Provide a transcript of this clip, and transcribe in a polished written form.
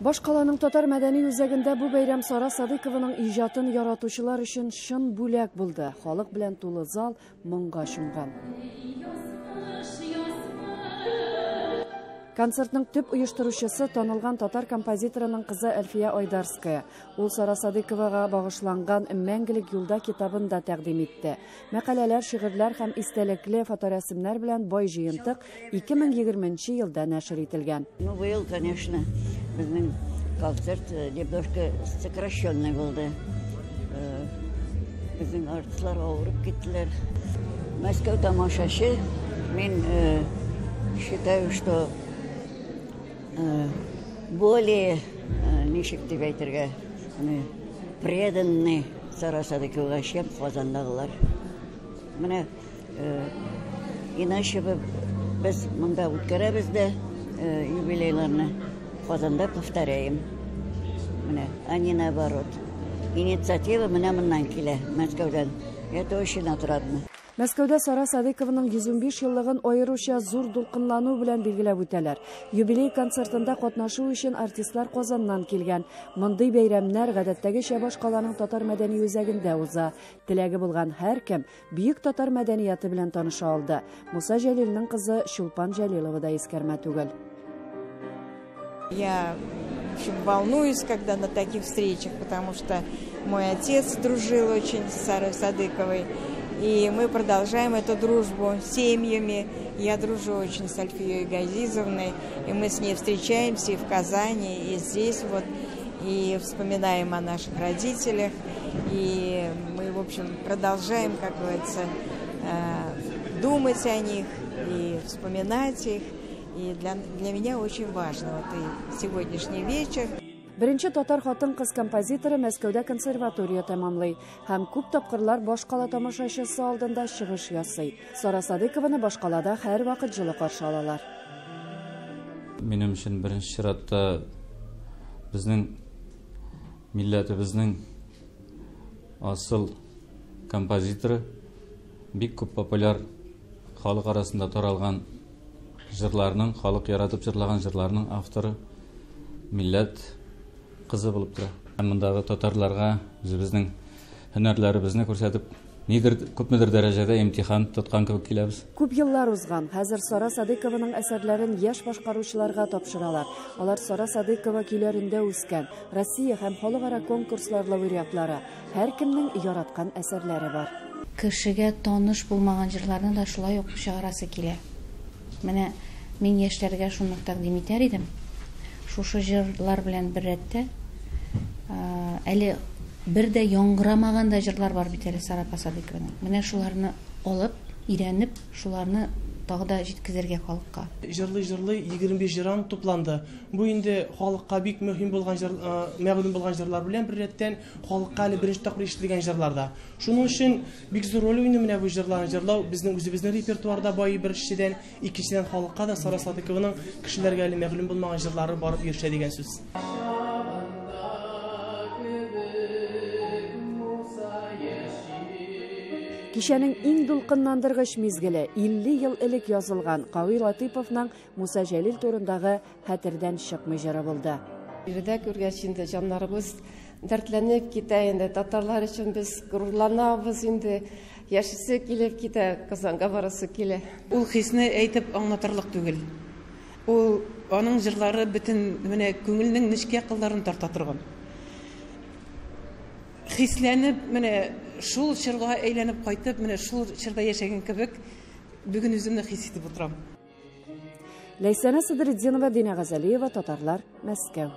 Баш каланың татар мәдәни үзәгендә бу бәйрәм Сара Садыкованың иҗатын яратучылар өчен шын бүләк булды. Халык белән тулы зал моңга чумган. Концертның төп оештыручысы танылган татар композиторының кызы Әлфия Айдарская. Ул Сара Садыковага багышланган «Мәңгелек юлда» китабын да тәкъдим итте. Мәкаләләр, шигырьләр һәм истәлекле фоторәсемнәр белән бай җыентык 2020 елда нәшер ителгән. Ну, был, конечно, безнең концерт немножко сокращенный булды. Безнең артистлар авырып киттеләр. Мәскәү тамашачы, мин считаю, что более, ничек дип әйтергә, преданный Сара Садыковага, чем Казандагылар. Менә иначе без монда үткәрәбез дә юбилейларны. Казанда повторяем. Менә, а не наоборот. Инициатива менә моннан килә, Мәскәүдән. Это очень отрадно. Мәскәүдә Сара Садыкованың 115 еллыгын аеруча зур дулкынлану белән билгеләп үтәләр. Юбилей концертында катнашу өчен артистлар Казаннан килгән. Мондый бәйрәмнәр гадәттәгечә баш каланың татар мәдәни үзәгендә уза. Теләге булган һәркем бөек татар мәдәнияты белән таныша алды. Муса Җәлилнең кызы Шулпан Җәлилова да искәрмә түгел. Я очень волнуюсь, когда на таких встречах, потому что мой отец дружил очень с Сарой Садыковой. И мы продолжаем эту дружбу с семьями. Я дружу очень с Альфией Газизовной. И мы с ней встречаемся и в Казани, и здесь вот. И вспоминаем о наших родителях. И мы, в общем, продолжаем, как говорится, думать о них и вспоминать их. И для меня очень важно вот и сегодняшний вечер. Беренче татар хатын-кыз композиторы Мәскәүдә консерватория тәмамлый һәм күп тапкырлар баш кала тамашачысы алдында чыгыш ясый. Сара Садыкованы баш калада һәр вакыт җылы каршы алалар. Минем өчен беренче чиратта безнең милләтебезнең асыл композиторы, бик күп популяр халык арасында таралган җырларның, халык яратып җырлаган җырларның авторы милләт кызы булып тора. Мондагы татарларга үзебезнең һөнәрләребезне күрсәтеп, нидер күпмедер дәрәҗәдә имтихан тоткан кебек киләбез. Күп еллар узган. Хәзер Сара Садыкованың әсәрләрен яшь башкаручыларга тапшыралар. Алар Сара Садыкова көйләрендә үскән, Россия һәм халыкара конкурслар лауреатлары. Һәркемнең яраткан әсәрләре бар. Кешегә таныш булмаган җырларны да шулай ук чыгарасы килә. Менә мин яшьләргә шуны тәкъдим итәр идем. Шушы җырлар белән бер рәттә әле бер дә яңгырамаган да җырлар бар бит әле Сара Садыкованың. Менә шуларны алып, өйрәнеп, шуларны тагы да җиткезергә халыкка. Җырлый 25 җыран тупланды. Бу инде халыкка бик мөһим булган мәгълүм булган җырлар белән бер рәттән халыкка әле беренче тапкыр ишетелгән җырларда. Шуның өчен бик зур роль уйный менә бу җырларны җырлау безнең үзебезнең репертуарда бай беренчедән, икенчедән халыкка да Сара Садыкованың кешеләргә әле мәгълүм булмаган җырлары барып ирешә дигән сүз. Кичәнең иң дулкынландыргыч мизгеле 50 ел элек язылган Кавый Латыйповның Муса Җәлил турындагы хәтердән чыкмый җыры булды. Биредә күргәч инде җаннарыбыз дәртләнеп китә инде. Татарлар өчен без горурланабыз инде. Яшисе килеп китә, Казанга барасы килә. Ул хисне әйтеп аңлатырлык түгел. Ул аның җырлары бөтен менә күңелнең нечкә кылларын тарта торган. Хисләнеп менә шул чорга әйләнеп кайтып, менә шул чорда яшәгән кебек бүген үземне хис итеп утырам. Ләйсәнә Садретдинова, Динә Газалиева, Татарлар, Мәскәү.